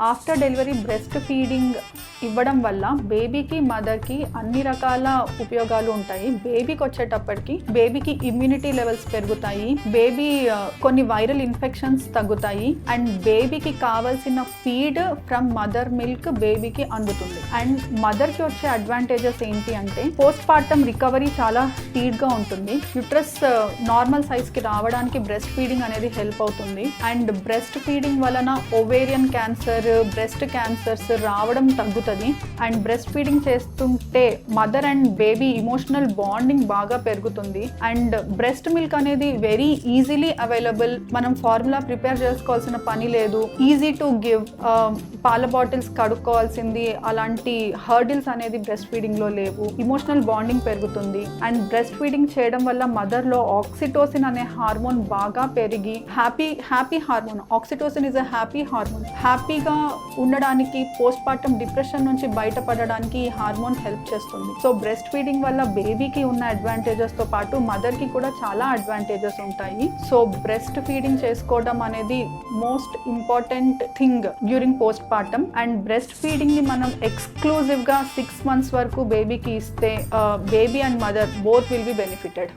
After delivery breast feeding ఇవ్వడం వల్ల బేబీకి మదర్కి అన్ని రకాల ఉపయోగాలు ఉంటాయి. బేబీకి వచ్చేటప్పటికి బేబీకి ఇమ్యూనిటీ లెవెల్స్ పెరుగుతాయి, బేబీ కొన్ని వైరల్ ఇన్ఫెక్షన్స్ తగ్గుతాయి, అండ్ బేబీకి కావాల్సిన ఫీడ్ ఫ్రమ్ మదర్ మిల్క్ బేబీకి అందుతుంది. అండ్ మదర్కి వచ్చే అడ్వాంటేజెస్ ఏంటి అంటే పోస్ట్ పార్టమ్ రికవరీ చాలా స్పీడ్గా ఉంటుంది. యూట్రస్ నార్మల్ సైజ్కి రావడానికి బ్రెస్ట్ ఫీడింగ్ అనేది హెల్ప్ అవుతుంది. అండ్ బ్రెస్ట్ ఫీడింగ్ వలన ఓవేరియన్ క్యాన్సర్, బ్రెస్ట్ క్యాన్సర్స్ రావడం తగ్గుతుంది. అండ్ బ్రెస్ట్ ఫీడింగ్ చేస్తుంటే mother and baby emotional bonding బాగా పెరుగుతుంది. అండ్ బ్రెస్ట్ మిల్క్ అనేది వెరీ ఈజీలీ అవైలబుల్. మనం ఫార్ములా ప్రిపేర్ చేసుకోవాల్సిన పని లేదు. Easy to give. పాల బాటిల్స్ కడుక్కోవాల్సింది అలాంటి హర్డిల్స్ అనేది బ్రెస్ట్ ఫీడింగ్ లో లేవు. ఇమోషనల్ బాండింగ్ పెరుగుతుంది. అండ్ బ్రెస్ట్ ఫీడింగ్ చేయడం వల్ల మదర్ లో ఆక్సిటోసిన్ అనే హార్మోన్ బాగా పెరిగి happy hormone. Oxytocin is a happy hormone. హ్యాపీగా ఉండడానికి, పోస్ట్ పార్టమ్ డిప్రెషన్ నుంచి బయటపడడానికి ఈ హార్మోన్ హెల్ప్ చేస్తుంది. సో బ్రెస్ట్ ఫీడింగ్ వల్ల బేబీకి ఉన్న అడ్వాంటేజెస్ తో పాటు మదర్ కి కూడా చాలా అడ్వాంటేజెస్ ఉంటాయి. సో బ్రెస్ట్ ఫీడింగ్ చేసుకోవడం అనేది most important thing during post partum. And breast feeding ని మనం ఎక్స్క్లూజివ్ గా 6 months వరకు బేబీకి ఇస్తే baby and mother both will be benefited.